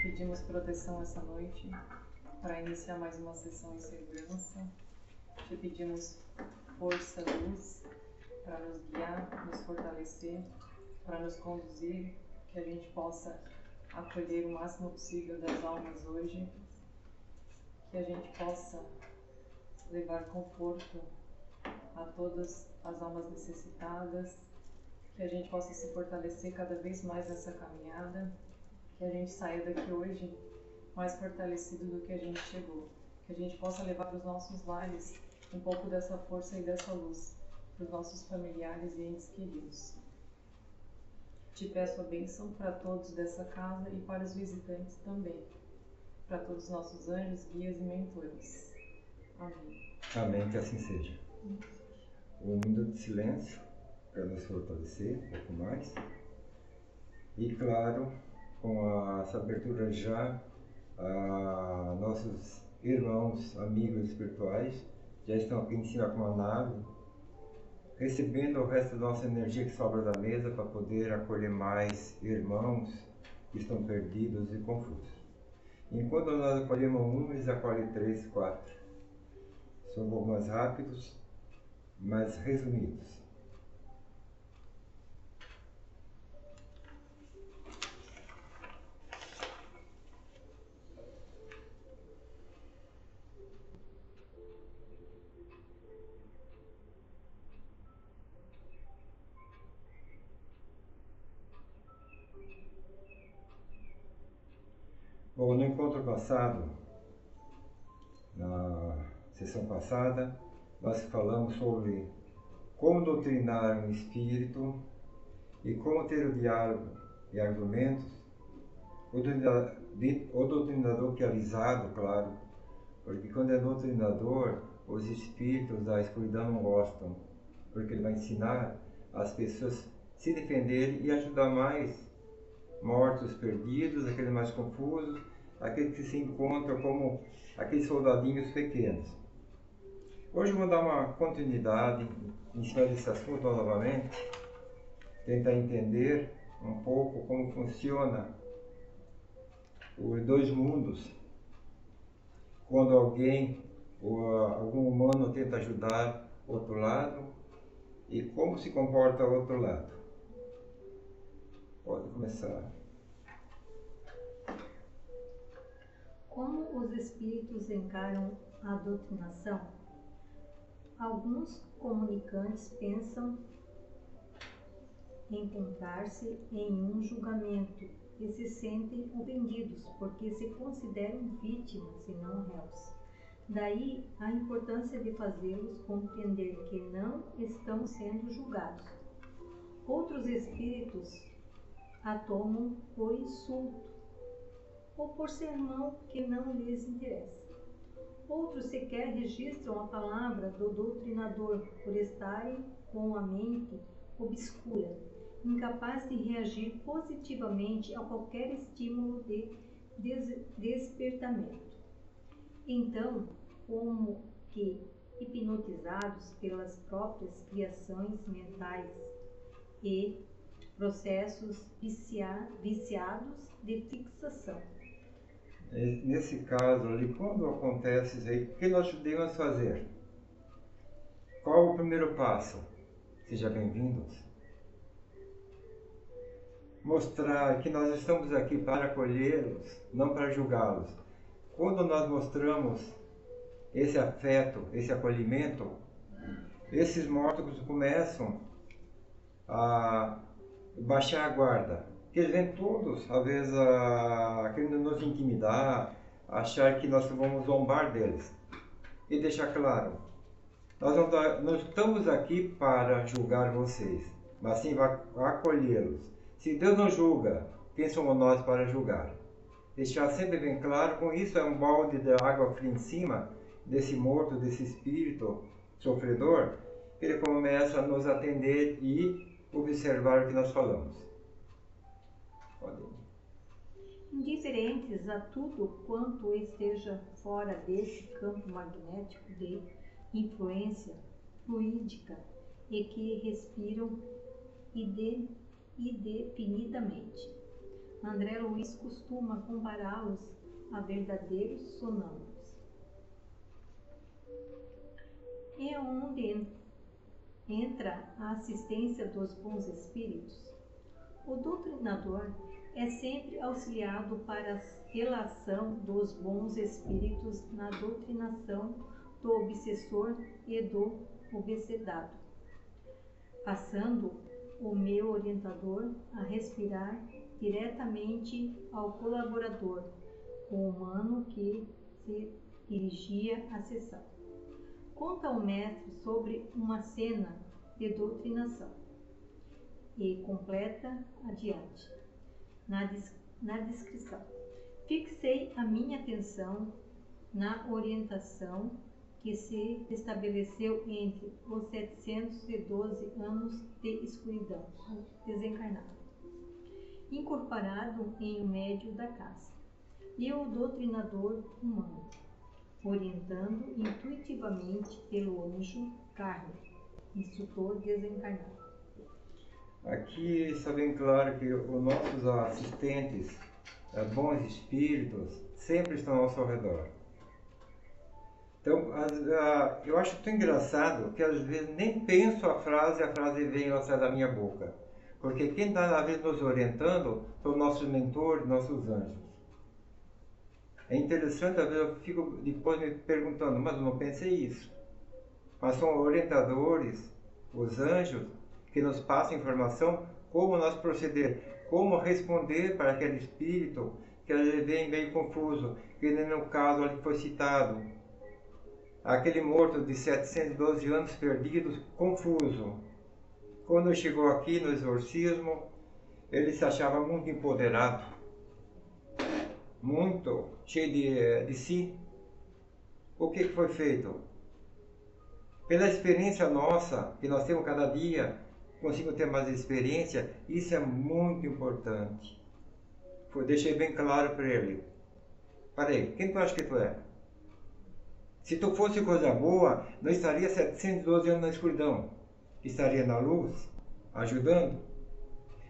Pedimos proteção essa noite para iniciar mais uma sessão em segurança. Te pedimos força, luz, para nos guiar, nos fortalecer, para nos conduzir, que a gente possa acolher o máximo possível das almas hoje, que a gente possa levar conforto a todas as almas necessitadas, que a gente possa se fortalecer cada vez mais nessa caminhada, que a gente saia daqui hoje mais fortalecido do que a gente chegou, que a gente possa levar para os nossos lares um pouco dessa força e dessa luz, para os nossos familiares e entes queridos. Te peço a bênção para todos dessa casa e para os visitantes também, para todos os nossos anjos, guias e mentores. Amém. Amém, que assim seja. Um minuto de silêncio para nos fortalecer um pouco mais. E claro, com essa abertura já, nossos irmãos, amigos espirituais já estão aqui em cima com a nave, recebendo o resto da nossa energia que sobra da mesa para poder acolher mais irmãos que estão perdidos e confusos. Enquanto nós acolhemos um, eles acolhem 3, 4. São um pouco mais rápidos, mais resumidos. Bom, no encontro passado, na sessão passada, nós falamos sobre como doutrinar um espírito e como ter o diálogo e argumentos. O doutrinador que é avisado, claro, porque quando é doutrinador, os espíritos da escuridão não gostam, porque ele vai ensinar as pessoas se defenderem e ajudar mais mortos, perdidos, aqueles mais confusos, aqueles que se encontram como aqueles soldadinhos pequenos. Hoje eu vou dar uma continuidade em cima desse assunto novamente, tentar entender um pouco como funciona os dois mundos, quando alguém ou algum humano tenta ajudar o outro lado e como se comporta o outro lado. Pode começar. Como os espíritos encaram a doutrinação? Alguns comunicantes pensam encontrar-se em um julgamento e se sentem ofendidos porque se consideram vítimas e não réus. Daí a importância de fazê-los compreender que não estão sendo julgados. Outros espíritos a tomam por insulto ou por sermão que não lhes interessa. Outros sequer registram a palavra do doutrinador por estarem com a mente obscura, incapaz de reagir positivamente a qualquer estímulo de despertamento. Então, como que hipnotizados pelas próprias criações mentais e processos viciados de fixação. Nesse caso ali, quando acontece isso aí, o que nós devemos fazer? Qual o primeiro passo? Seja bem-vindos. Mostrar que nós estamos aqui para acolhê-los, não para julgá-los. Quando nós mostramos esse afeto, esse acolhimento, esses mortos começam a baixar a guarda. Porque eles vêm todos, às vezes, querendo nos intimidar, achar que nós vamos zombar deles. E deixar claro, nós não estamos aqui para julgar vocês, mas sim para acolhê-los. Se Deus não julga, quem somos nós para julgar? Deixar sempre bem claro, com isso é um balde de água fria em cima desse morto, desse espírito sofredor, que ele começa a nos atender e observar o que nós falamos. Indiferentes a tudo quanto esteja fora desse campo magnético de influência fluídica e que respiram indefinidamente. André Luiz costuma compará-los a verdadeiros sonâmbulos. É onde entra a assistência dos bons espíritos. O doutrinador é sempre auxiliado para a relação dos bons espíritos na doutrinação do obsessor e do obsedado, passando o meu orientador a respirar diretamente ao colaborador, o humano que se dirigia à sessão. Conta o mestre sobre uma cena de doutrinação e completa adiante, na descrição. Fixei a minha atenção na orientação que se estabeleceu entre os 712 anos de escuridão desencarnado, incorporado em um médio da casa, e o doutrinador humano, orientando intuitivamente pelo anjo Carlos, instrutor desencarnado. Aqui está bem claro que os nossos assistentes, bons espíritos, sempre estão ao nosso redor. Então, eu acho tão engraçado que às vezes nem penso a frase vem e sai da minha boca. Porque quem está, às vezes, nos orientando são nossos mentores, nossos anjos. É interessante, às vezes eu fico depois me perguntando, mas eu não pensei isso. Mas são orientadores, os anjos, que nos passam informação como nós proceder, como responder para aquele espírito que às vezes vem meio confuso, que nem no caso ali foi citado. Aquele morto de 712 anos perdidos, confuso. Quando chegou aqui no exorcismo, ele se achava muito empoderado, muito cheio de si. O que foi feito? Pela experiência nossa, que nós temos cada dia, consigo ter mais experiência, isso é muito importante. Deixei bem claro para ele. Parei, quem tu acha que tu é? Se tu fosse coisa boa, não estaria 712 anos na escuridão. Estaria na luz, ajudando.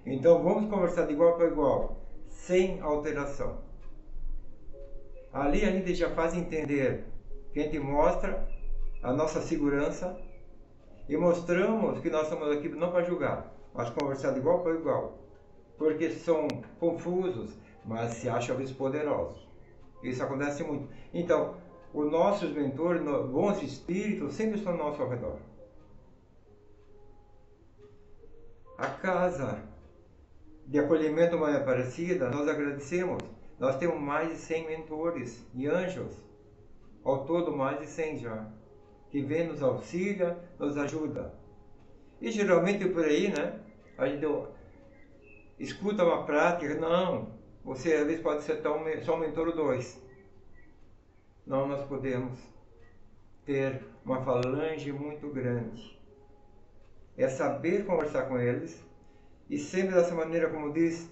Então vamos conversar de igual para igual, sem alteração. Ali a gente já faz entender que a gente mostra a nossa segurança e mostramos que nós estamos aqui não para julgar, mas conversar de igual para igual. Porque são confusos, mas se acham poderosos. Isso acontece muito. Então, os nossos mentores, bons espíritos, sempre estão ao nosso redor. A casa de acolhimento Mãe Aparecida, nós agradecemos. Nós temos mais de 100 mentores e anjos. Ao todo, mais de 100 já. Que vem, nos auxilia, nos ajuda. E geralmente por aí, né? A gente escuta uma prática. Não, você às vezes pode ser só um mentor ou dois. Não, nós podemos ter uma falange muito grande. É saber conversar com eles e sempre dessa maneira, como diz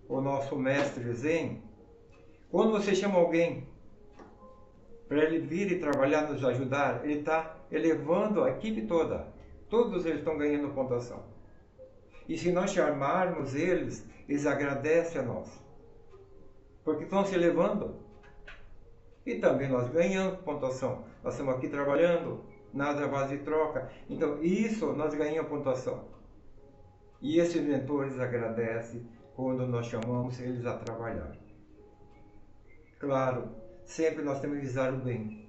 o nosso mestre Zen, quando você chama alguém para ele vir e trabalhar, nos ajudar, ele está elevando a equipe toda. Todos eles estão ganhando pontuação. E se nós chamarmos eles, eles agradecem a nós. Porque estão se elevando. E também nós ganhamos pontuação. Nós estamos aqui trabalhando, nada à base de troca. Então, isso nós ganhamos pontuação. E esses mentores agradecem quando nós chamamos eles a trabalhar. Claro, sempre nós temos que visar o bem.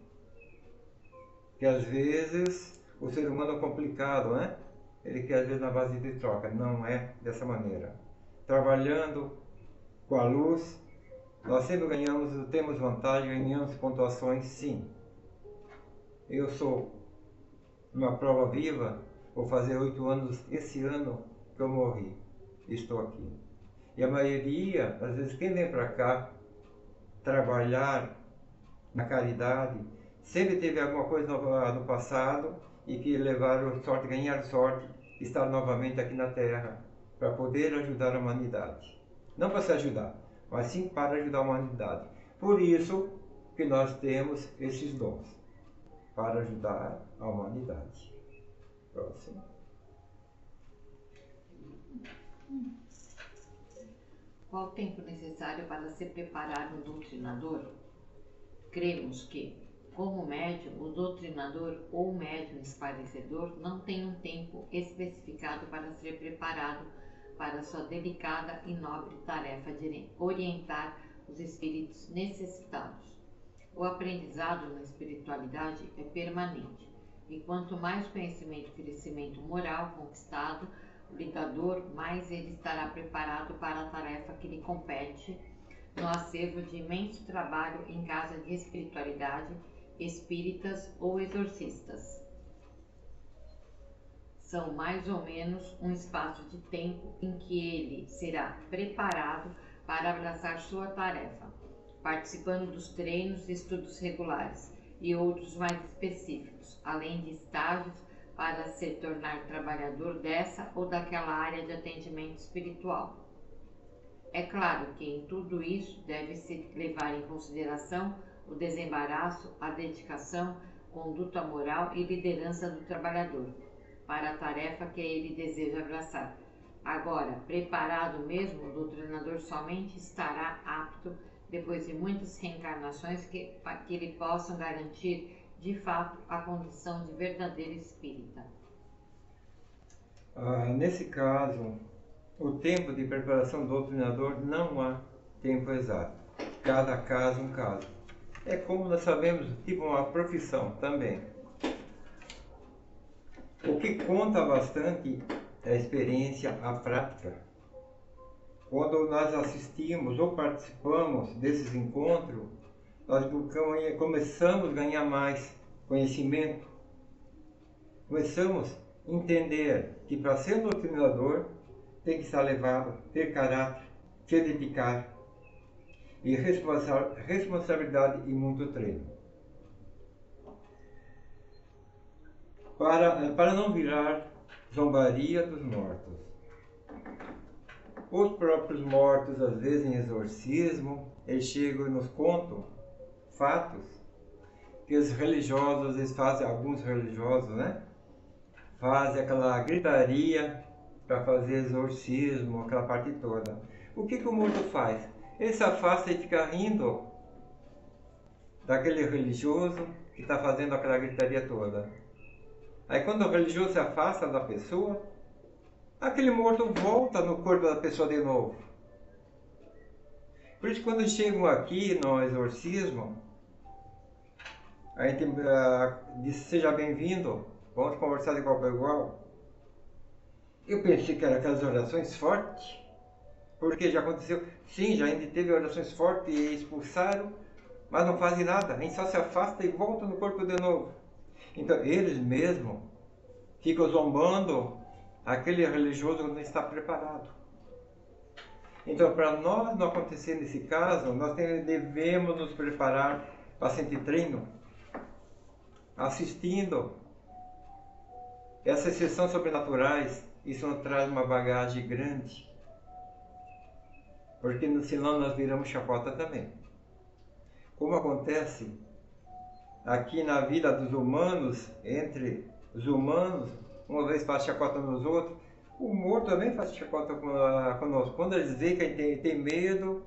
Que às vezes o ser humano é complicado, né? Ele quer às vezes na base de troca. Não é dessa maneira. Trabalhando com a luz, nós sempre ganhamos, temos vantagem, ganhamos pontuações, sim. Eu sou uma prova viva, vou fazer 8 anos esse ano que eu morri. Estou aqui. E a maioria, às vezes, quem vem para cá trabalhar na caridade, sempre teve alguma coisa no passado e que levaram sorte, ganharam sorte, estar novamente aqui na Terra para poder ajudar a humanidade. Não para se ajudar, mas sim para ajudar a humanidade. Por isso que nós temos esses dons, para ajudar a humanidade. Próximo. Qual o tempo necessário para se preparar um doutrinador? Cremos que, como médium, o doutrinador ou médium esclarecedor não tem um tempo especificado para ser preparado para sua delicada e nobre tarefa de orientar os espíritos necessitados. O aprendizado na espiritualidade é permanente, e quanto mais conhecimento e crescimento moral conquistado, o lidador, mais ele estará preparado para a tarefa que lhe compete no acervo de imenso trabalho em casa de espiritualidade, espíritas ou exorcistas. São mais ou menos um espaço de tempo em que ele será preparado para abraçar sua tarefa, participando dos treinos e estudos regulares e outros mais específicos, além de estágios para se tornar trabalhador dessa ou daquela área de atendimento espiritual. É claro que em tudo isso deve-se levar em consideração o desembaraço, a dedicação, conduta moral e liderança do trabalhador para a tarefa que ele deseja abraçar. Agora, preparado mesmo, o doutrinador somente estará apto depois de muitas reencarnações que lhe possam garantir, de fato, a condição de verdadeiro espírita. Nesse caso, o tempo de preparação do doutrinador não há tempo exato. Cada caso um caso. É como nós sabemos, tipo uma profissão também. O que conta bastante é a experiência, a prática. Quando nós assistimos ou participamos desses encontros, nós começamos a ganhar mais conhecimento. Começamos a entender que para ser um doutrinador tem que estar levado, ter caráter, se dedicar e responsabilidade e muito treino. Para não virar zombaria dos mortos. Os próprios mortos, às vezes em exorcismo, eles chegam e nos contam fatos que os religiosos, eles fazem, alguns religiosos, né? Fazem aquela gritaria para fazer exorcismo, aquela parte toda. O que o morto faz? Ele se afasta e fica rindo daquele religioso que está fazendo aquela gritaria toda. Aí quando o religioso se afasta da pessoa, aquele morto volta no corpo da pessoa de novo. Por isso quando chegam aqui no exorcismo, a gente diz, seja bem-vindo, vamos conversar de igual para igual. Eu pensei que eram aquelas orações fortes, porque já aconteceu, sim, já a gente teve orações fortes e expulsaram, mas não fazem nada, a gente só se afasta e volta no corpo de novo. Então eles mesmos ficam zombando aquele religioso que não está preparado. Então, para nós não acontecer nesse caso, nós devemos nos preparar para sentir treino, assistindo essas sessões sobrenaturais. Isso nos traz uma bagagem grande, porque senão nós viramos chacota também. Como acontece aqui na vida dos humanos, entre os humanos, uma vez faz chacota nos outros, o morto também faz chacota conosco. Quando eles veem que a gente tem medo,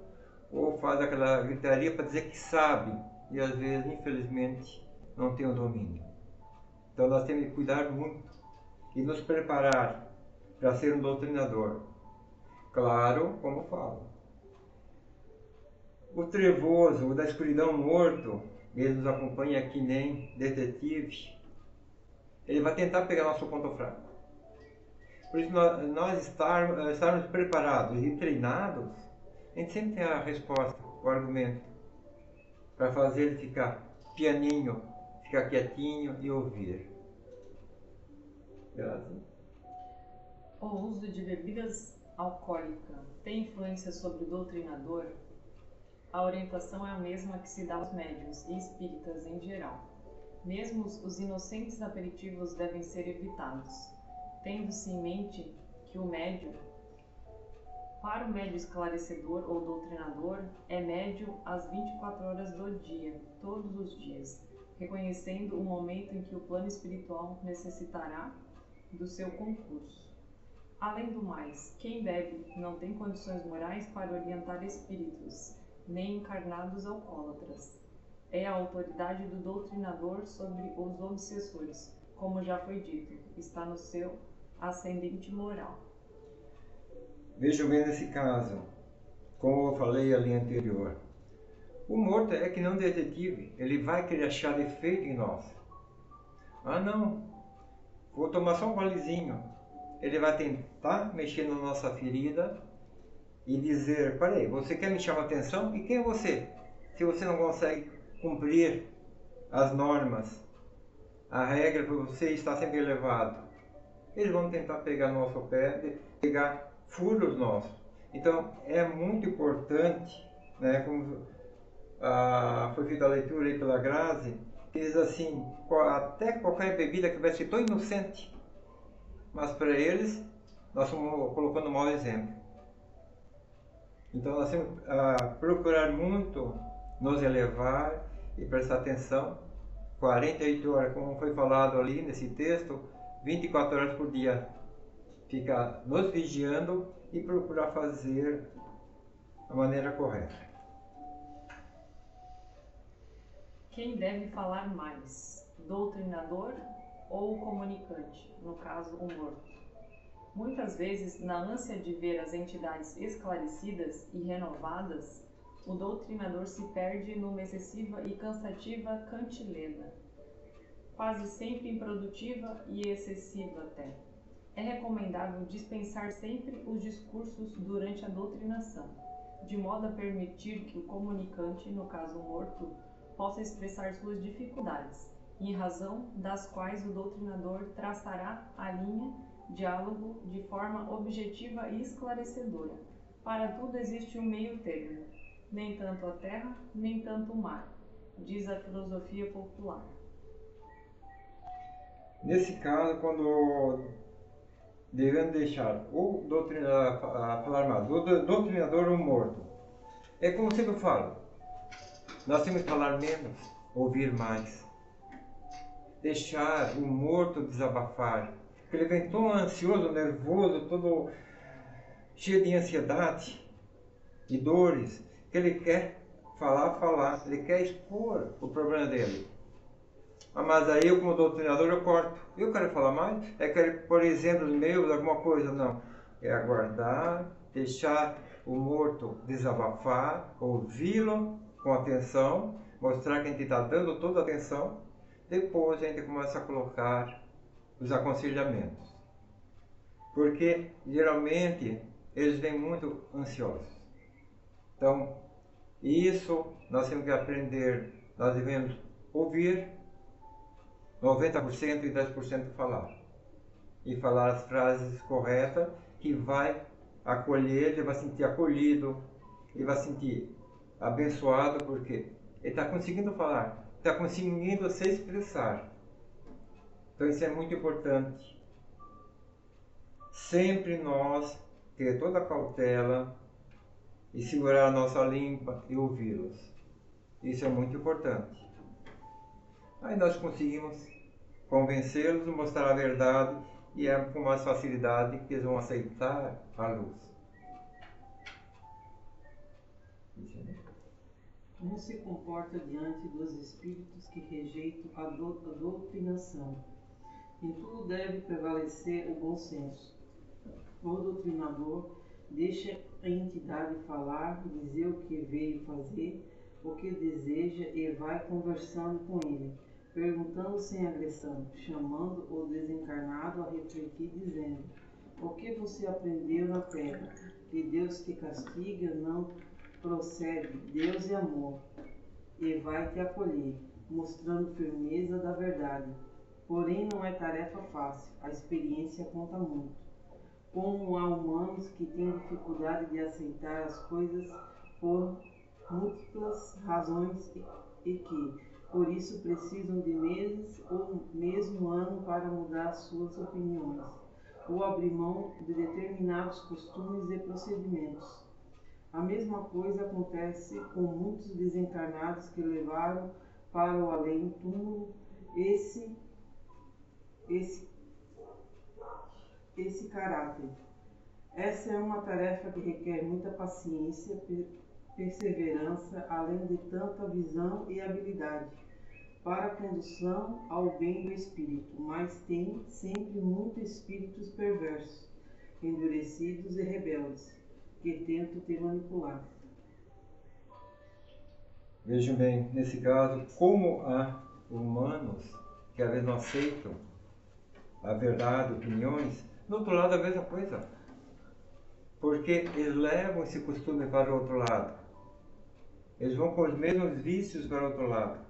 ou faz aquela gritaria para dizer que sabe, e às vezes, infelizmente, não tem o domínio. Então nós temos que cuidar muito e nos preparar para ser um doutrinador. Claro, como falo. O trevoso, o da escuridão morto, ele nos acompanha que nem detetive. Ele vai tentar pegar nosso ponto fraco. Por isso, nós estarmos preparados e treinados, a gente sempre tem a resposta, o argumento, para fazer ele ficar pianinho, ficar quietinho e ouvir. Graças. O uso de bebidas alcoólicas tem influência sobre o doutrinador? A orientação é a mesma que se dá aos médiuns e espíritas em geral. Mesmo os inocentes aperitivos devem ser evitados, tendo-se em mente que o médium, para o médium esclarecedor ou doutrinador, é médium às 24 horas do dia, todos os dias, reconhecendo o momento em que o plano espiritual necessitará do seu concurso. Além do mais, quem bebe não tem condições morais para orientar espíritos, nem encarnados alcoólatras. É a autoridade do doutrinador sobre os obsessores, como já foi dito, está no seu ascendente moral. Veja bem nesse caso, como eu falei ali anterior. O morto é que não um detetive, ele vai querer achar defeito em nós. Ah não, vou tomar só um golezinho. Ele vai tentar mexer na nossa ferida e dizer, peraí, você quer me chamar atenção? E quem é você? Se você não consegue cumprir as normas, a regra para você está sempre elevado. Eles vão tentar pegar nosso pé, pegar furos nossos. Então é muito importante, né, como foi feita a leitura aí pela Grazi, que diz assim, até qualquer bebida que vai ser tão inocente, mas para eles nós estamos colocando um mau exemplo. Então nós temos que procurar muito nos elevar e prestar atenção. 48 horas, como foi falado ali nesse texto, 24 horas por dia, ficar nos vigiando e procurar fazer da maneira correta. Quem deve falar mais, doutrinador ou comunicante, no caso o morto? Muitas vezes, na ânsia de ver as entidades esclarecidas e renovadas, o doutrinador se perde numa excessiva e cansativa cantilena, quase sempre improdutiva e excessiva até. É recomendável dispensar sempre os discursos durante a doutrinação, de modo a permitir que o comunicante, no caso o morto, possa expressar suas dificuldades, em razão das quais o doutrinador traçará a linha diálogo de forma objetiva e esclarecedora. Para tudo existe um meio termo, nem tanto a terra, nem tanto o mar, diz a filosofia popular. Nesse caso, quando devemos deixar o doutrinador falar mais, o doutrinador ou morto, é como sempre eu falo, nós temos que falar menos, ouvir mais. Deixar o morto desabafar. Porque ele vem tão ansioso, nervoso, todo cheio de ansiedade e dores, que ele quer falar, ele quer expor o problema dele. Mas aí eu, como doutrinador, eu corto. Eu quero falar mais? É quero, por exemplo, meus, alguma coisa? Não. É aguardar, deixar o morto desabafar, ouvi-lo com atenção, mostrar que a gente está dando toda a atenção. Depois a gente começa a colocar os aconselhamentos. Porque, geralmente, eles vêm muito ansiosos. Então, isso nós temos que aprender. Nós devemos ouvir 90% e 10% falar. E falar as frases corretas que vai acolher, ele vai se sentir acolhido, ele vai se sentir abençoado, porque ele está conseguindo falar, está conseguindo se expressar. Então isso é muito importante. Sempre nós ter toda a cautela e segurar a nossa língua e ouvi-los. Isso é muito importante. Aí nós conseguimos convencê-los, mostrar a verdade e é com mais facilidade que eles vão aceitar a luz. Como se comporta diante dos espíritos que rejeitam a doutrinação? Em tudo deve prevalecer o bom senso. O doutrinador deixa a entidade falar, dizer o que veio fazer, o que deseja e vai conversando com ele, perguntando sem agressão, chamando o desencarnado a refletir, dizendo: o que você aprendeu na terra? Que Deus te castiga, não procede, Deus é amor, e vai te acolher, mostrando firmeza da verdade. Porém, não é tarefa fácil, a experiência conta muito. Como há humanos que têm dificuldade de aceitar as coisas por múltiplas razões e que, por isso, precisam de meses ou mesmo ano para mudar suas opiniões, ou abrir mão de determinados costumes e procedimentos. A mesma coisa acontece com muitos desencarnados que levaram para o além-túmulo esse caráter Essa é uma tarefa que requer muita paciência, perseverança, além de tanta visão e habilidade para a condução ao bem do espírito, mas tem sempre muitos espíritos perversos, endurecidos e rebeldes, que tentam te manipular. Vejam bem, nesse caso, como há humanos que às vezes não aceitam a verdade, opiniões, do outro lado a mesma coisa. Porque eles levam esse costume para o outro lado. Eles vão com os mesmos vícios para o outro lado.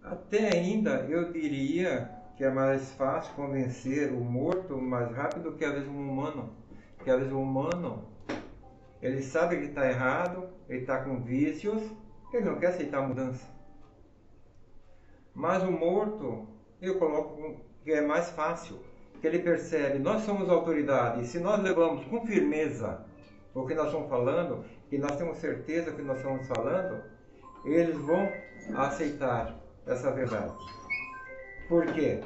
Até ainda eu diria que é mais fácil convencer o morto mais rápido que às vezes um humano. Porque às vezes o humano, ele sabe que está errado, ele está com vícios, ele não quer aceitar a mudança. Mas o morto, eu coloco que é mais fácil, que ele percebe, nós somos autoridade, e se nós levamos com firmeza o que nós estamos falando, e nós temos certeza que nós estamos falando, eles vão aceitar essa verdade. Por quê?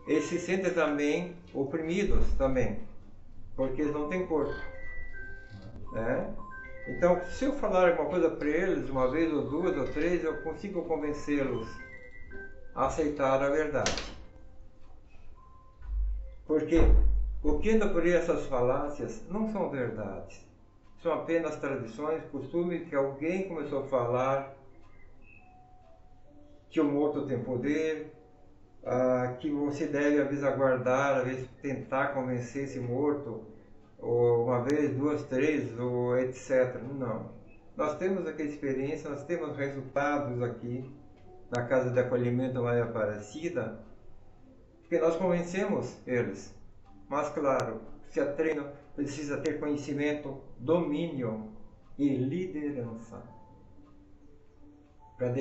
Eles se sentem também oprimidos também, porque eles não têm corpo. Né? Então, se eu falar alguma coisa para eles, uma vez ou duas ou três, eu consigo convencê-los a aceitar a verdade. Porque o que anda por aí, essas falácias, não são verdades. São apenas tradições, costumes que alguém começou a falar que o morto tem poder, que você deve às vezes aguardar, às vezes tentar convencer esse morto, ou uma vez, duas, três, ou etc. Não. Nós temos aqui experiência, nós temos resultados aqui na Casa de Acolhimento Maria Aparecida, porque nós convencemos eles. Mas claro, se a treino precisa ter conhecimento, domínio e liderança. Para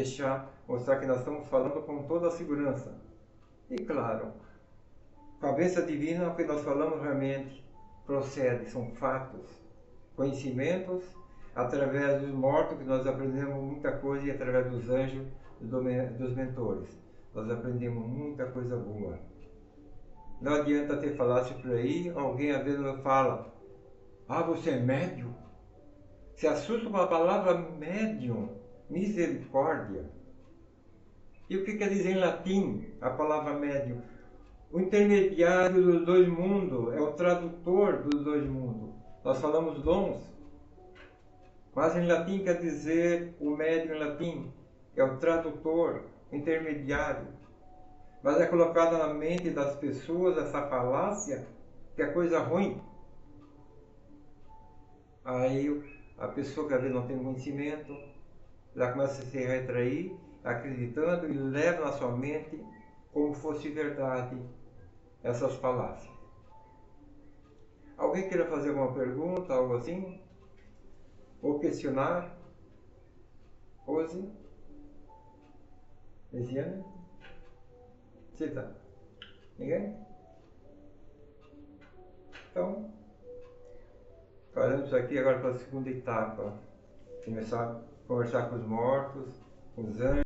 mostrar que nós estamos falando com toda a segurança. E claro, cabeça divina, o que nós falamos realmente procede, são fatos, conhecimentos, através dos mortos que nós aprendemos muita coisa e através dos anjos, dos mentores. Nós aprendemos muita coisa boa. Não adianta ter falácio por aí, alguém às vezes fala, você é médium? Se assusta com a palavra médium, misericórdia. E o que quer dizer em latim a palavra médium? O intermediário dos dois mundos, é o tradutor dos dois mundos. Nós falamos dons, mas em latim quer dizer, o médium em latim é o tradutor, intermediário. Mas é colocada na mente das pessoas essa falácia, que é coisa ruim. Aí a pessoa que às vezes não tem conhecimento, ela começa a se retrair, acreditando e leva na sua mente como fosse verdade essas falácias. Alguém queira fazer alguma pergunta, algo assim? Ou questionar? Rose? Lisiane? Cita? Ninguém? Então, faremos aqui agora para a segunda etapa. Começar a conversar com os mortos, com os anjos.